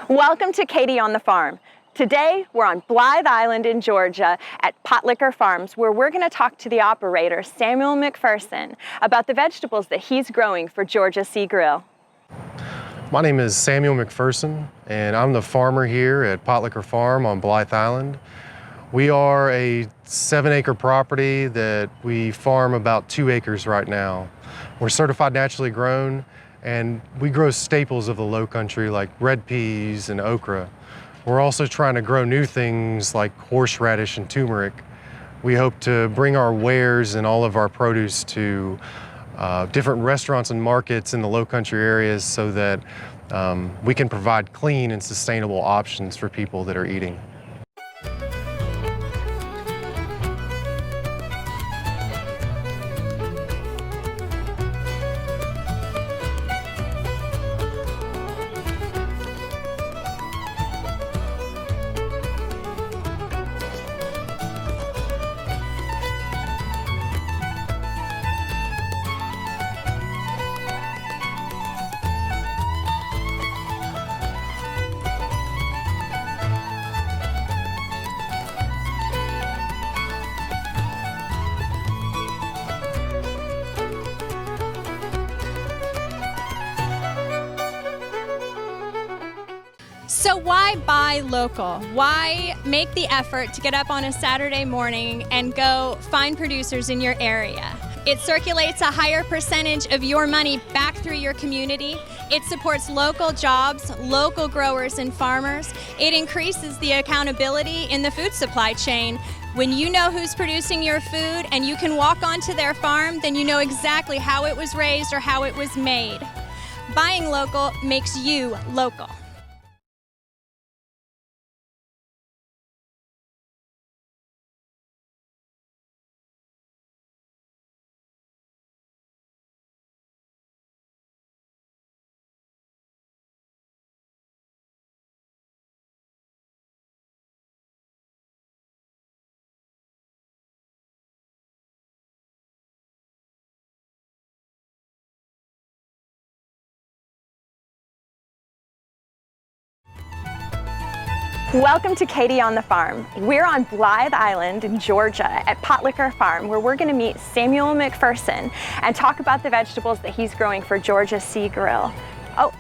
Welcome to Katy on the Farm. Today, we're on Blythe Island in Georgia at Potlicker Farms, where we're going to talk to the operator, Samuel McPherson, about the vegetables that he's growing for Georgia Sea Grill. My name is Samuel McPherson, and I'm the farmer here at Potlicker Farm on Blythe Island. We are a 7-acre property that we farm about 2 acres right now. We're certified naturally grown, and we grow staples of the low country like red peas and okra. We're also trying to grow new things like horseradish and turmeric. We hope to bring our wares and all of our produce to different restaurants and markets in the low country areas so that we can provide clean and sustainable options for people that are eating. So why buy local? Why make the effort to get up on a Saturday morning and go find producers in your area? It circulates a higher percentage of your money back through your community. It supports local jobs, local growers and farmers. It increases the accountability in the food supply chain. When you know who's producing your food and you can walk onto their farm, then you know exactly how it was raised or how it was made. Buying local makes you local. Welcome to Katy on the Farm. We're on Blythe Island in Georgia at Potlicker Farm, where we're going to meet Samuel McPherson and talk about the vegetables that he's growing for Georgia Sea Grill. Oh,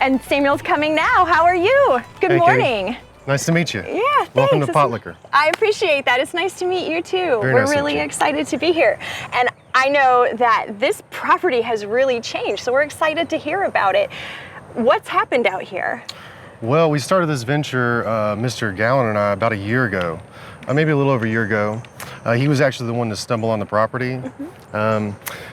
and Samuel's coming now. How are you? Good morning. Katie. Nice to meet you. Yeah, thanks. Welcome to Potlicker. I appreciate that. It's nice to meet you too. Very We're nice to really meet you. excited to be here. And I know that this property has really changed, so we're excited to hear about it. What's happened out here? Well, we started this venture, Mr. Gallen and I, about a year ago, maybe a little over a year ago. He was actually the one to stumble on the property.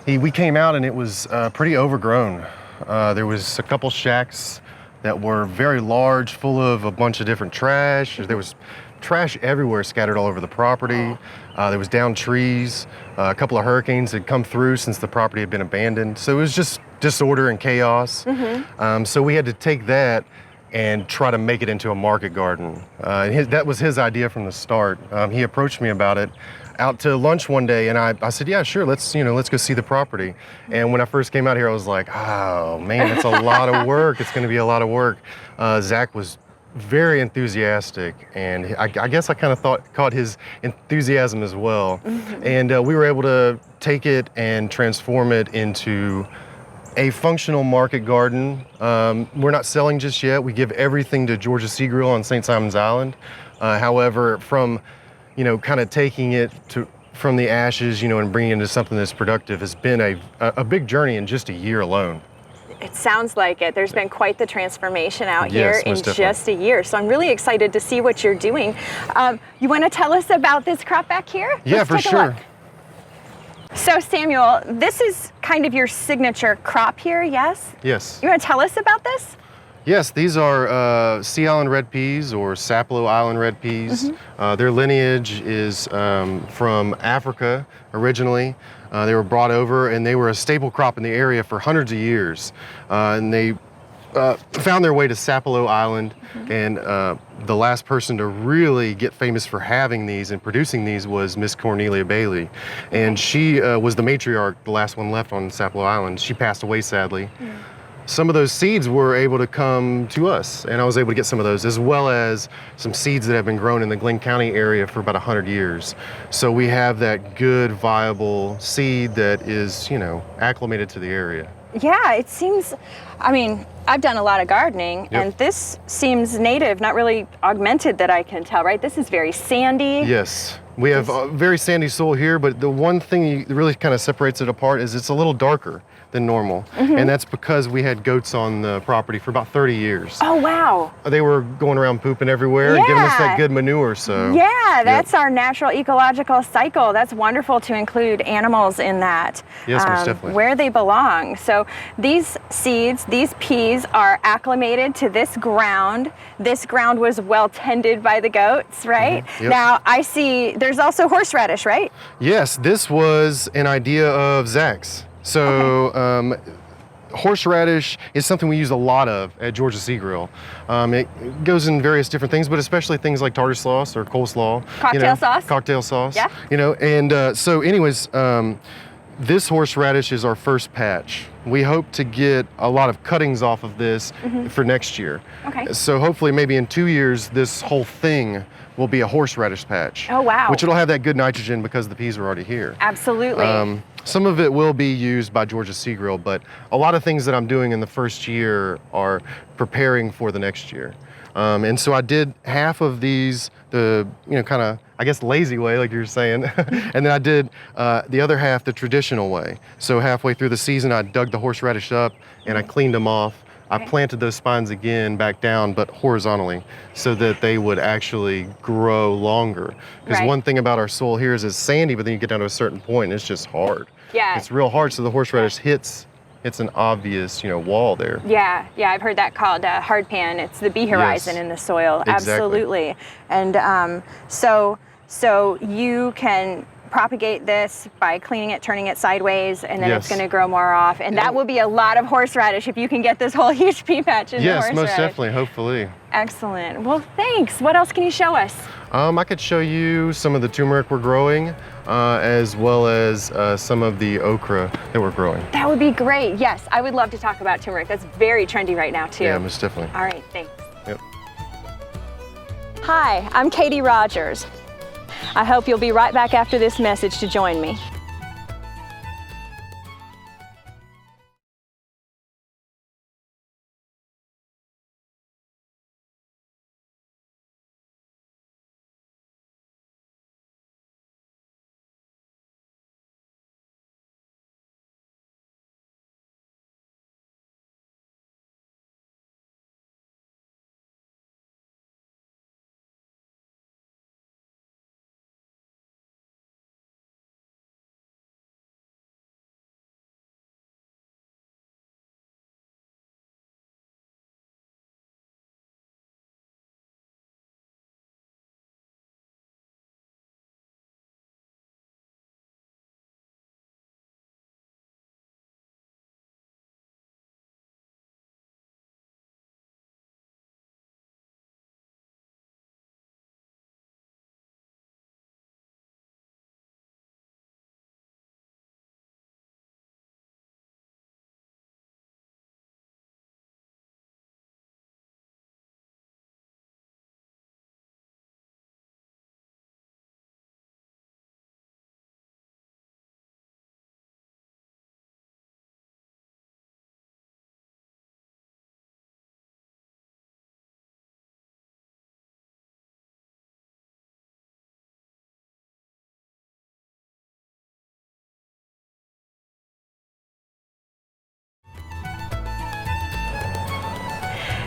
We came out and it was pretty overgrown. There was a couple shacks that were very large, full of a bunch of different trash. There was trash everywhere scattered all over the property. There was downed trees. A couple of hurricanes had come through since the property had been abandoned. So it was just disorder and chaos. So we had to take that and try to make it into a market garden. That was his idea from the start. He approached me about it out to lunch one day, and I said, yeah, sure, let's go see the property. And when I first came out here, I was like, oh man, it's a lot of work. It's gonna be a lot of work. Zach was very enthusiastic, and I guess I kind of caught his enthusiasm as well. And we were able to take it and transform it into a functional market garden. We're not selling just yet. We give everything to Georgia Sea Grill on St. Simon's Island. However, from kind of taking it from the ashes, and bringing it into something that's productive has been a big journey in just a year alone. It sounds like it. There's been quite the transformation out Yes, here in most definitely. just a year. So I'm really excited to see what you're doing. You want to tell us about this crop back here? Yeah, Let's for take a sure. look. So Samuel, this is kind of your signature crop here, yes? Yes. You want to tell us about this? Yes, these are Sea Island red peas or Sapelo Island red peas. Their lineage is from Africa originally. They were brought over and they were a staple crop in the area for hundreds of years. And they found their way to Sapelo Island, and the last person to really get famous for having these and producing these was Miss Cornelia Bailey, and she was the matriarch, the last one left on Sapelo Island. She passed away sadly. some of those seeds were able to come to us, and I was able to get some of those, as well as some seeds that have been grown in the Glenn County area for about 100 years. So we have that good, viable seed that is, you know, acclimated to the area. Yeah, it seems, I mean, I've done a lot of gardening, and this seems native, not really augmented that I can tell, right? This is very sandy. Yes. We have very sandy soil here, but the one thing that really kind of separates it apart is it's a little darker than normal. And that's because we had goats on the property for about 30 years. Oh, wow. They were going around pooping everywhere and giving us that good manure, so. Yeah, that's our natural ecological cycle. That's wonderful to include animals in that. Yes, most definitely. Where they belong. So these seeds, these peas are acclimated to this ground. This ground was well tended by the goats, right? Yep. Now I see there's also horseradish, right? Yes, this was an idea of Zach's. So horseradish is something we use a lot of at Georgia Sea Grill. It goes in various different things, but especially things like tartar sauce or coleslaw. Cocktail sauce? Cocktail sauce. Yeah. You know, and so anyways, this horseradish is our first patch. We hope to get a lot of cuttings off of this for next year. Okay. So hopefully maybe in 2 years, this whole thing will be a horseradish patch. Oh, wow. Which it'll have that good nitrogen because the peas are already here. Absolutely. Some of it will be used by Georgia Sea Grill, but a lot of things that I'm doing in the first year are preparing for the next year. And so I did half of these the, you know, kind of, I guess, lazy way, like you were saying. And then I did the other half the traditional way. So halfway through the season, I dug the horseradish up and I cleaned them off. I planted those spines again back down, but horizontally, so that they would actually grow longer. Because one thing about our soil here is it's sandy, but then you get down to a certain point and it's just hard. Yeah. It's real hard, so the horseradish hits, it's an obvious, you know, wall there. Yeah, I've heard that called hard pan. It's the bee horizon in the soil. Exactly. Absolutely. And so you can propagate this by cleaning it, turning it sideways, and then it's going to grow more off. And that will be a lot of horseradish if you can get this whole huge pea patch into horseradish. Yes, most definitely, hopefully. Excellent. Well, thanks. What else can you show us? I could show you some of the turmeric we're growing, as well as some of the okra that we're growing. That would be great. Yes, I would love to talk about turmeric. That's very trendy right now, too. Yeah, most definitely. All right, thanks. Yep. Hi, I'm Katy Rogers. I hope you'll be right back after this message to join me.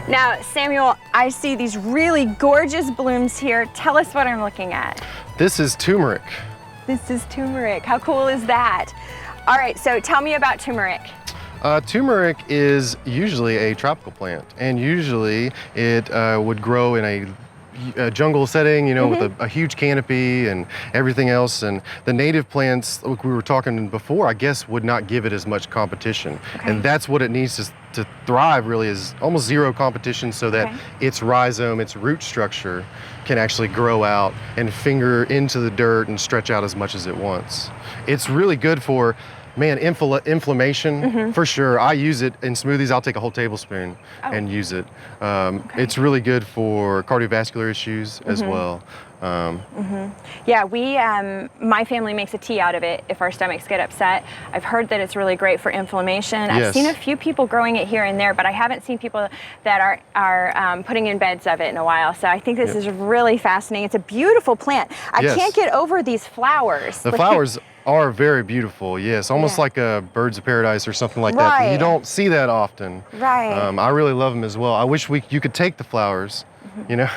Now, Samuel, I see these really gorgeous blooms here. Tell us what I'm looking at. This is turmeric. This is turmeric. How cool is that? All right, so tell me about turmeric. Turmeric is usually a tropical plant, and usually it would grow in a jungle setting, you know, with a huge canopy and everything else. And the native plants, like we were talking before, I guess would not give it as much competition. And that's what it needs to thrive, really, is almost zero competition, so that its rhizome, its root structure, can actually grow out and finger into the dirt and stretch out as much as it wants. It's really good for Man, inflammation, for sure. I use it in smoothies. I'll take a whole tablespoon and use it. It's really good for cardiovascular issues as well. Yeah, my family makes a tea out of it if our stomachs get upset. I've heard that it's really great for inflammation. Yes. I've seen a few people growing it here and there, but I haven't seen people that are putting in beds of it in a while. So I think this is really fascinating. It's a beautiful plant. I can't get over these flowers. The flowers are very beautiful, yes. Almost like a birds of paradise or something like that. But you don't see that often. Right. I really love them as well. I wish you could take the flowers, you know,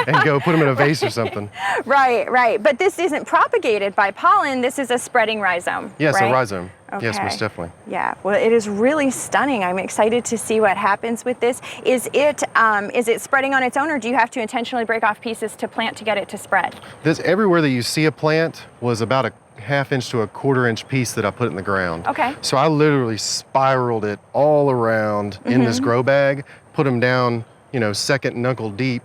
and go put them in a vase or something. Right. But this isn't propagated by pollen. This is a spreading rhizome. Yes, right? a rhizome. Okay. Yes, most definitely. Yeah, well, it is really stunning. I'm excited to see what happens with this. Is it spreading on its own, or do you have to intentionally break off pieces to plant to get it to spread? Everywhere that you see a plant was about a 1/2 inch to a 1/4 inch piece that I put in the ground. Okay. So I literally spiraled it all around in this grow bag, put them down, you know, second knuckle deep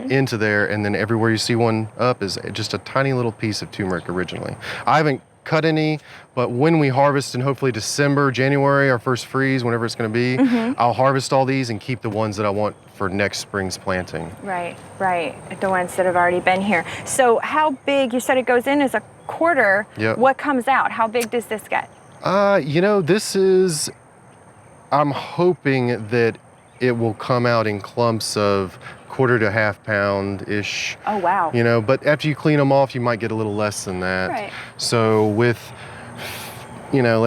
into there, and then everywhere you see one up is just a tiny little piece of turmeric originally. I haven't cut any, but when we harvest in hopefully December, January, our first freeze, whenever it's going to be, I'll harvest all these and keep the ones that I want for next spring's planting. Right. The ones that have already been here. So how big, you said it goes in as a quarter. Yep. What comes out? How big does this get? You know, I'm hoping that it will come out in clumps of 1/4 to 1/2 pound-ish. Oh, wow. You know, but after you clean them off, you might get a little less than that. Right. So with, you know,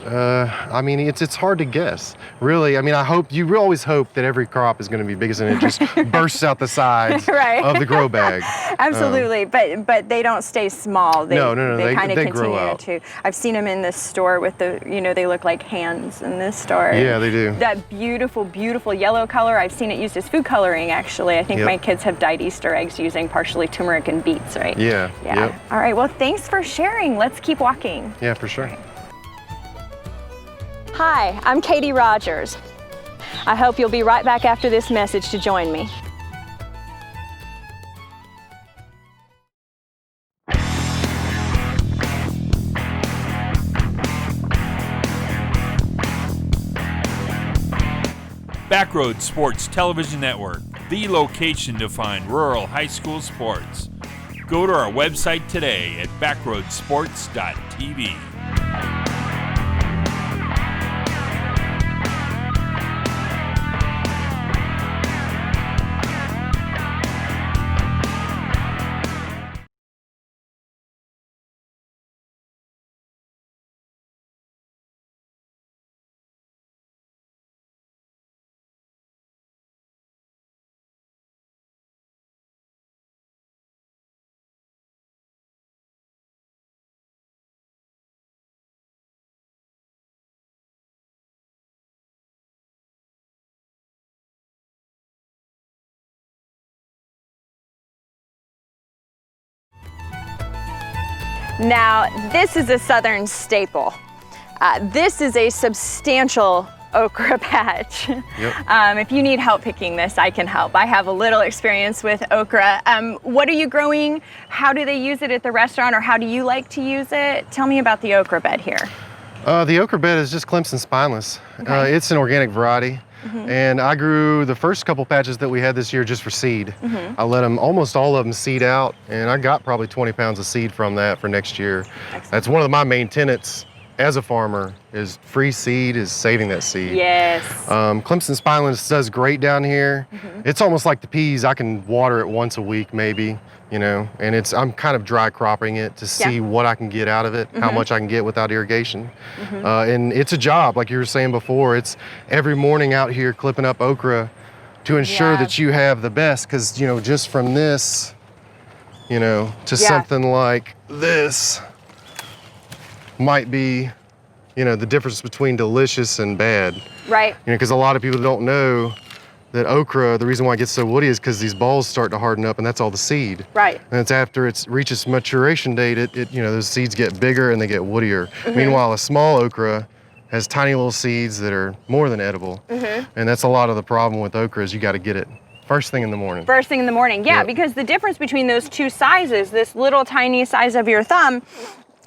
I mean, it's hard to guess, really. I mean, you always hope that every crop is going to be big and it just bursts out the sides of the grow bag. Absolutely, but they don't stay small. No, They kind of they continue grow out. to. I've seen them in the store with they look like hands in this store. Yeah, they do. That beautiful yellow color. I've seen it used as food coloring, actually. I think my kids have dyed Easter eggs using partially turmeric and beets, right? Yeah. Yep. All right, well, thanks for sharing. Let's keep walking. Yeah, for sure. Hi, I'm Katy Rogers. I hope you'll be right back after this message to join me. Backroad Sports Television Network, the location to find rural high school sports. Go to our website today at backroadsports.tv. Now, this is a southern staple. This is a substantial okra patch. Yep. If you need help picking this, I can help. I have a little experience with okra. What are you growing? How do they use it at the restaurant, or how do you like to use it? Tell me about the okra bed here. The okra bed is just Clemson spineless. Okay. It's an organic variety. And I grew the first couple patches that we had this year just for seed. I let almost all of them seed out, and I got probably 20 pounds of seed from that for next year. Excellent. That's one of my main tenets as a farmer, is free seed, is saving that seed. Yes. Clemson spineless does great down here. It's almost like the peas. I can water it once a week maybe, you know, and I'm kind of dry cropping it to see what I can get out of it, how much I can get without irrigation. And it's a job, like you were saying before. It's every morning out here clipping up okra to ensure that you have the best, because, you know, just from this, you know, to something like this might be, you know, the difference between delicious and bad. Right. You know, because a lot of people don't know that okra, the reason why it gets so woody is because these balls start to harden up, and that's all the seed. Right. And it's after it reaches maturation date, you know, those seeds get bigger and they get woodier. Meanwhile, a small okra has tiny little seeds that are more than edible. And that's a lot of the problem with okra, is you got to get it first thing in the morning. First thing in the morning, because the difference between those two sizes, this little tiny size of your thumb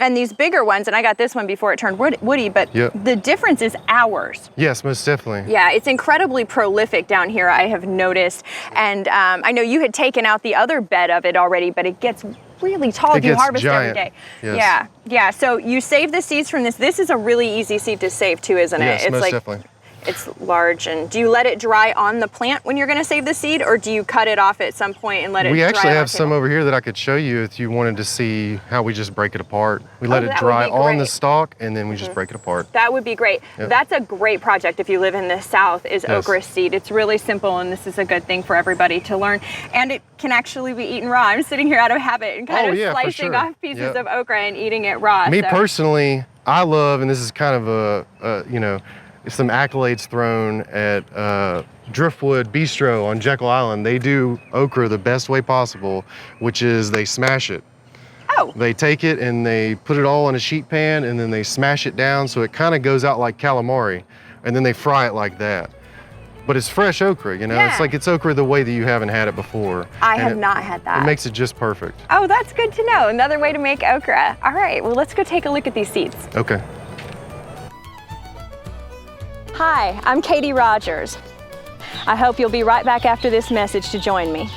And these bigger ones, and I got this one before it turned woody, but Yep. the difference is hours. Yes, most definitely. Yeah, it's incredibly prolific down here, I have noticed. And I know you had taken out the other bed of it already, but it gets really tall if you gets harvest giant. every day. Yes. Yeah. So you save the seeds from this. This is a really easy seed to save too, isn't it? Yes, It's most like definitely. it's large. And do you let it dry on the plant when you're going to save the seed, or do you cut it off at some point and let it We dry actually on have the some table? over here that I could show you if you wanted to see how we just break it apart. We let it that would dry be on the great. stalk, and then we just break it apart. That would be great. Yep. That's a great project if you live in the South, is Yes. okra seed. It's really simple, and this is a good thing for everybody to learn. And it can actually be eaten raw. I'm sitting here out of habit and kind Oh, of yeah, for slicing sure. off pieces Yep. of okra and eating it raw. Me so. personally, I love, and this is kind of some accolades thrown at Driftwood Bistro on Jekyll Island. They do okra the best way possible, which is they smash it. Oh, They take it and they put it all in a sheet pan, and then they smash it down so it kind of goes out like calamari, and then they fry it like that. But it's fresh okra, you know? Yeah. It's like it's okra the way that you haven't had it before. I And have it- not had that. It makes it just perfect. Oh, that's good to know. Another way to make okra. All right, well, let's go take a look at these seeds. Okay. Hi, I'm Katy Rogers. I hope you'll be right back after this message to join me.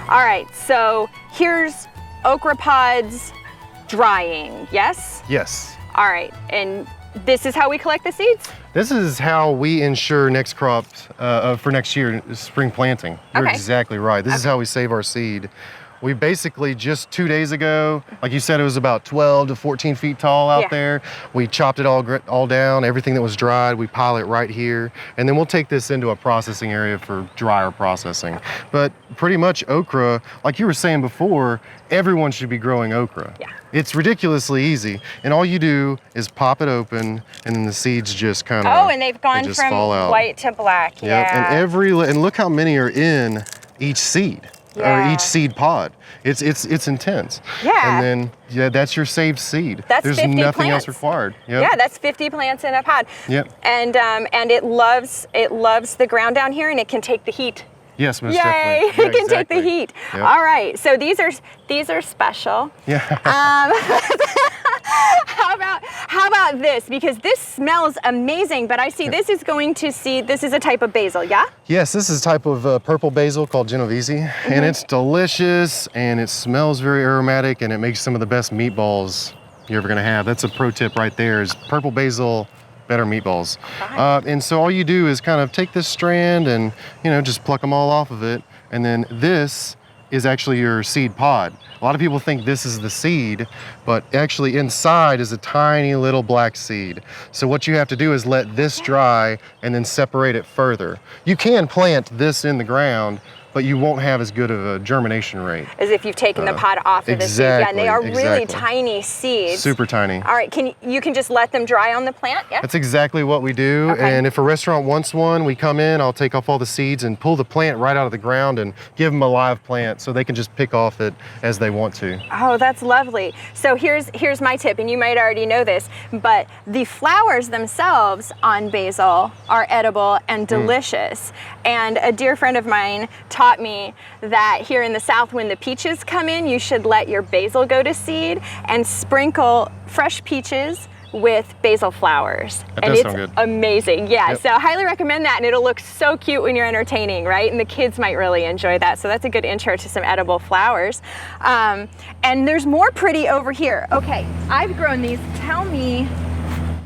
All right, so here's okra pods drying, yes? Yes. All right, and this is how we collect the seeds? This is how we ensure next crop for next year, spring planting. You're Okay. exactly right. This is how we save our seed. We basically just 2 days ago, like you said, it was about 12 to 14 feet tall out Yeah. there. We chopped it all down, everything that was dried, we pile it right here. And then we'll take this into a processing area for drier processing. But pretty much okra, like you were saying before, everyone should be growing okra. Yeah. It's ridiculously easy. And all you do is pop it open, and then the seeds just kind of Oh, and they've gone just from fall out. white to black. Yep. Yeah. And look how many are in each seed. Yeah. Or each seed pod. It's intense. Yeah. And then that's your saved seed. That's There's 50 nothing else plants. required. Yep. Yeah, that's 50 plants in a pod. Yep. And it loves the ground down here, and it can take the heat. Yes, most Yay! definitely. It can take the exactly. heat. Yep. All right, so these are special. Yeah. How about this? Because this smells amazing, but I see this is this is a type of basil, yeah? Yes, this is a type of purple basil called Genovese, and it's delicious, and it smells very aromatic, and it makes some of the best meatballs you're ever gonna have. That's a pro tip right there, is purple basil, better meatballs. And so all you do is kind of take this strand and, just pluck them all off of it, and then this is actually your seed pod. A lot of people think this is the seed, but actually inside is a tiny little black seed. So what you have to do is let this dry and then separate it further. You can plant this in the ground, but you won't have as good of a germination rate. As if you've taken the pod off of the seed. Yeah, and they are really exactly. tiny seeds. Super tiny. All right, you can just let them dry on the plant, yeah? That's exactly what we do. Okay. And if a restaurant wants one, we come in, I'll take off all the seeds and pull the plant right out of the ground and give them a live plant so they can just pick off it as they want to. Oh, that's lovely. So here's my tip, and you might already know this, but the flowers themselves on basil are edible and delicious. And a dear friend of mine taught me that here in the South, when the peaches come in, you should let your basil go to seed and sprinkle fresh peaches with basil flowers. That and does it's sound good. amazing. Yeah, Yep. so I highly recommend that, and it'll look so cute when you're entertaining, right? And the kids might really enjoy that. So that's a good intro to some edible flowers. And there's more pretty over here. Okay, I've grown these. Tell me,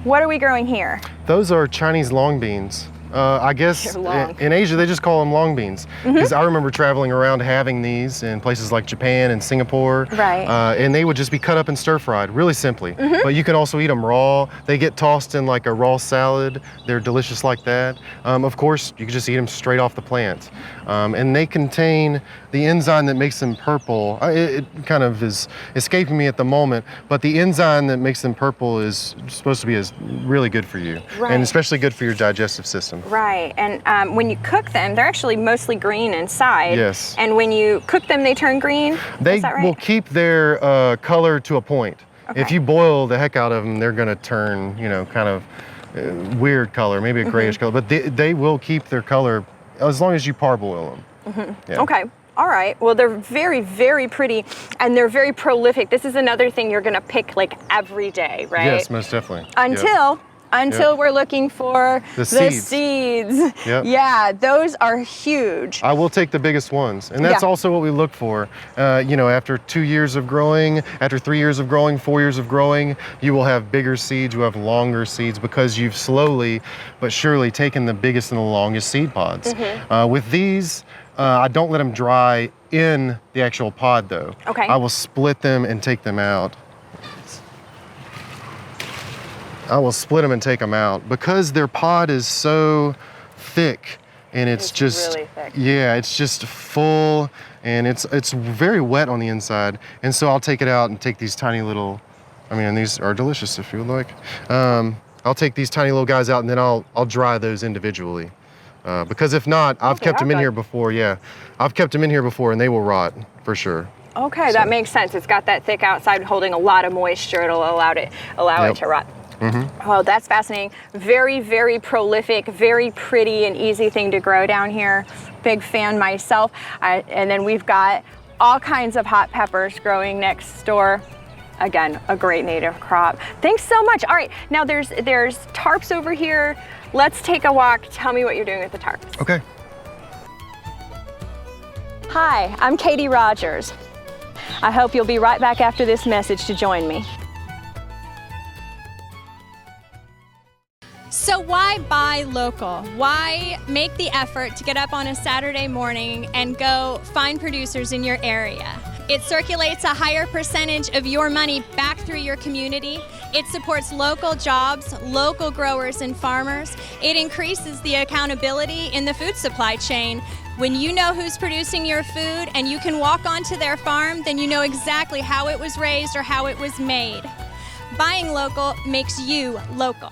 what are we growing here? Those are Chinese long beans. I guess They're long. in Asia they just call them long beans, because I remember traveling around having these in places like Japan and Singapore. Right. And they would just be cut up and stir fried really simply. But you can also eat them raw. They get tossed in like a raw salad. They're delicious like that. Of course, you can just eat them straight off the plant. And they contain the enzyme that makes them purple. It kind of is escaping me at the moment, but the enzyme that makes them purple is supposed to be really good for you, Right. and especially good for your digestive system. Right, and when you cook them, they're actually mostly green inside. Yes. And when you cook them, they turn green. They Is that right? will keep their color to a point. Okay. If you boil the heck out of them, they're going to turn, kind of weird color, maybe a grayish color, but they will keep their color as long as you parboil them. Yeah. Okay. All right. Well, they're very, very pretty, and they're very prolific. This is another thing you're going to pick like every day, right? Yes, most definitely. Until Yep. we're looking for The seeds. Yep. Yeah, those are huge. I will take the biggest ones, and that's Yeah. also what we look for. After 2 years of growing, after 3 years of growing, 4 years of growing, you will have bigger seeds, you have longer seeds, because you've slowly but surely taken the biggest and the longest seed pods. With these, I don't let them dry in the actual pod though. Okay. I will split them and take them out. I will split them and take them out because their pod is so thick, and it's just really thick. Yeah, it's just full, and it's very wet on the inside. And so I'll take it out and take these tiny little, and these are delicious if you would like. I'll take these tiny little guys out, and then I'll dry those individually. Because if not, I've kept them in here before. Yeah, I've kept them in here before, and they will rot for sure. Okay, that makes sense. It's got that thick outside holding a lot of moisture. It'll allow it to rot. Well, that's fascinating. Very, very prolific, very pretty and easy thing to grow down here. Big fan myself. And then we've got all kinds of hot peppers growing next door. Again, a great native crop. Thanks so much. All right, now there's tarps over here. Let's take a walk. Tell me what you're doing with the tarps. Okay. Hi, I'm Katy Rogers. I hope you'll be right back after this message to join me. So why buy local? Why make the effort to get up on a Saturday morning and go find producers in your area? It circulates a higher percentage of your money back through your community. It supports local jobs, local growers and farmers. It increases the accountability in the food supply chain. When you know who's producing your food and you can walk onto their farm, then you know exactly how it was raised or how it was made. Buying local makes you local.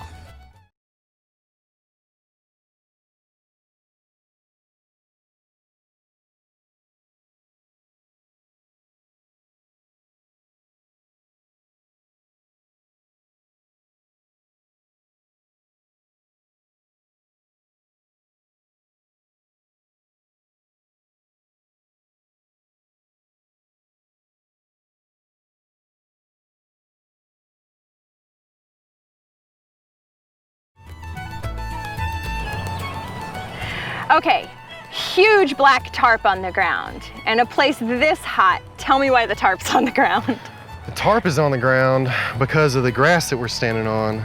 Okay, huge black tarp on the ground, and a place this hot. Tell me why the tarp's on the ground. The tarp is on the ground because of the grass that we're standing on.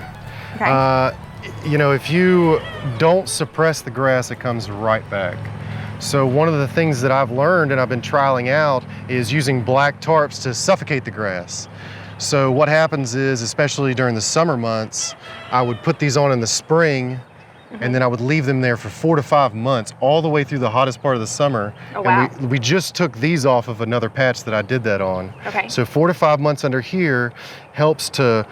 Okay. If you don't suppress the grass, it comes right back. So one of the things that I've learned and I've been trialing out is using black tarps to suffocate the grass. So what happens is, especially during the summer months, I would put these on in the spring, and then I would leave them there for 4 to 5 months, all the way through the hottest part of the summer. Oh, wow. And we just took these off of another patch that I did that on. Okay. So 4 to 5 months under here helps to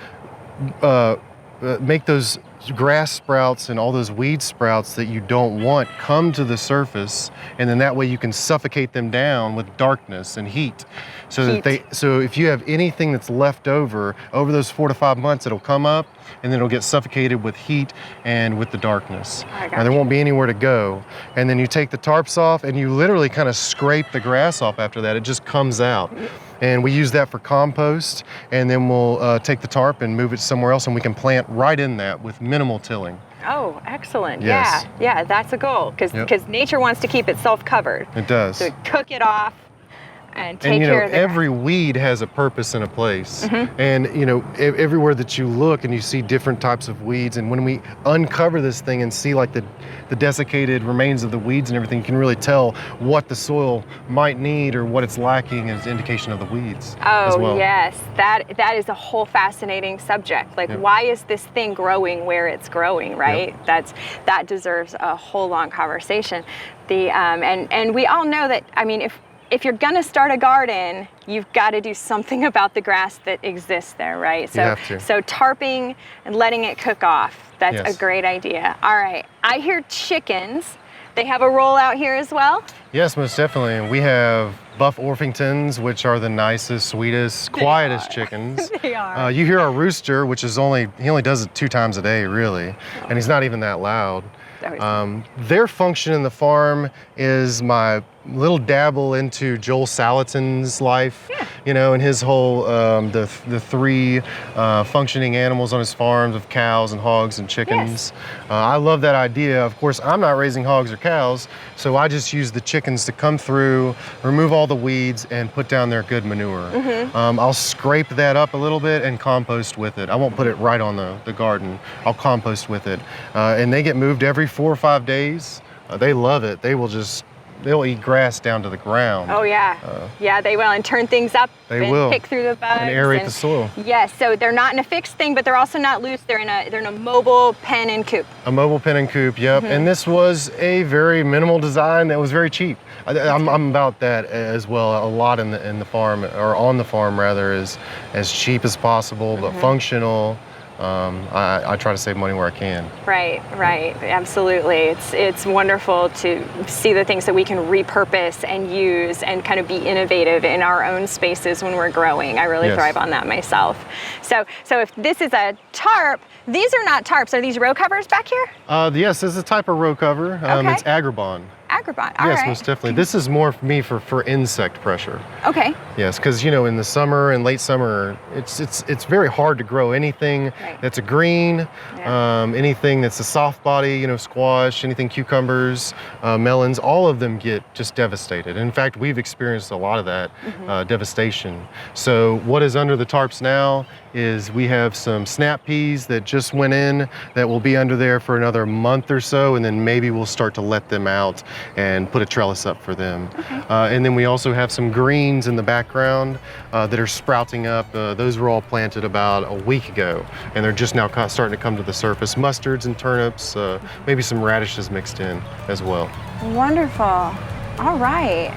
make those grass sprouts and all those weed sprouts that you don't want come to the surface, and then that way you can suffocate them down with darkness and heat. So if you have anything that's left over those 4 to 5 months, it'll come up and then it'll get suffocated with heat and with the darkness. And there won't be anywhere to go. And then you take the tarps off and you literally kind of scrape the grass off after that. It just comes out. and we use that for compost, and then we'll take the tarp and move it somewhere else, and we can plant right in that with minimal tilling. Oh, excellent. Yes. Yeah, that's a goal, because nature wants to keep itself covered. It does. So cook it off and take And you know, care of the every weed has a purpose and a place. And you know, everywhere that you look and you see different types of weeds, and when we uncover this thing and see like the desiccated remains of the weeds and everything, you can really tell what the soil might need or what it's lacking as an indication of the weeds as well. Oh, yes. That is a whole fascinating subject. Like, why is this thing growing where it's growing, right? That deserves a whole long conversation. And we all know that, I mean, if you're gonna start a garden, you've got to do something about the grass that exists there, right? So, you have to. So tarping and letting it cook off, that's a great idea. All right, I hear chickens. They have a roll out here as well? Yes, most definitely. And we have Buff Orpingtons, which are the nicest, sweetest, quietest chickens. They are. You hear our rooster, which is he only does it 2 times a day, really, and he's not even that loud. Their function in the farm is my little dabble into Joel Salatin's life, you know, and his whole, the 3 functioning animals on his farms of cows and hogs and chickens. I love that idea. Of course, I'm not raising hogs or cows, so I just use the chickens to come through, remove all the weeds, and put down their good manure. I'll scrape that up a little bit and compost with it. I won't put it right on the garden. I'll compost with it. And they get moved every 4 or 5 days. They love it. They'll eat grass down to the ground. Oh yeah, yeah, they will, and turn things up. They and will pick through the bugs and aerate the soil. Yes, so they're not in a fixed thing, but they're also not loose. They're in a mobile pen and coop. A mobile pen and coop, yep. And this was a very minimal design that was very cheap. I'm about that as well. A lot in the farm, or on the farm rather, is as cheap as possible, but functional. I try to save money where I can. Right, absolutely. It's wonderful to see the things that we can repurpose and use and kind of be innovative in our own spaces when we're growing. I really thrive on that myself. So if this is a tarp, these are not tarps. Are these row covers back here? Yes, this is a type of row cover. It's Agribon. Agribon, all yes, right. most definitely. This is more for me for insect pressure. Okay. Yes, because you know, in the summer and late summer, it's very hard to grow anything that's a green, anything that's a soft body, you know, squash, anything cucumbers, melons, all of them get just devastated. In fact, we've experienced a lot of that devastation. So what is under the tarps now is we have some snap peas that just went in that will be under there for another month or so, and then maybe we'll start to let them out and put a trellis up for them. And then we also have some greens in the background that are sprouting up. Those were all planted about a week ago, and they're just now starting to come to the surface. Mustards and turnips, maybe some radishes mixed in as well. Wonderful. All right.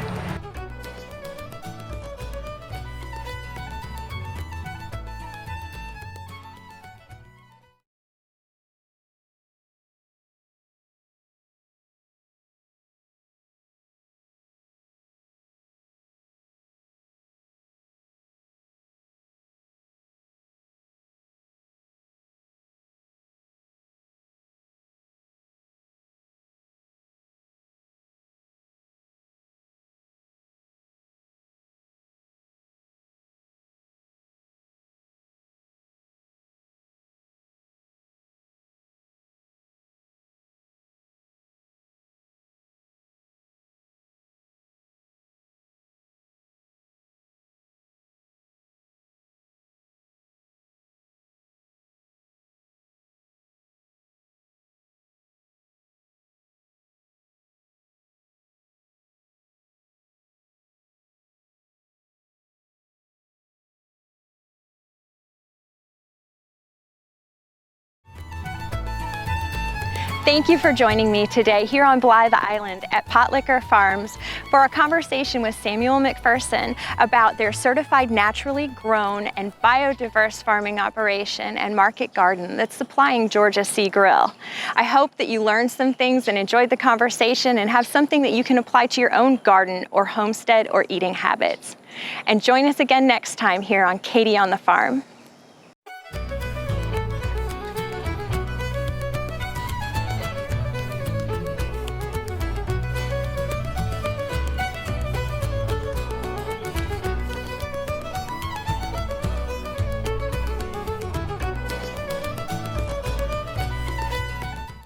Thank you for joining me today here on Blythe Island at Potlicker Farms for a conversation with Samuel McPherson about their certified naturally grown and biodiverse farming operation and market garden that's supplying Georgia Sea Grill. I hope that you learned some things and enjoyed the conversation and have something that you can apply to your own garden or homestead or eating habits. And join us again next time here on Katy on the Farm.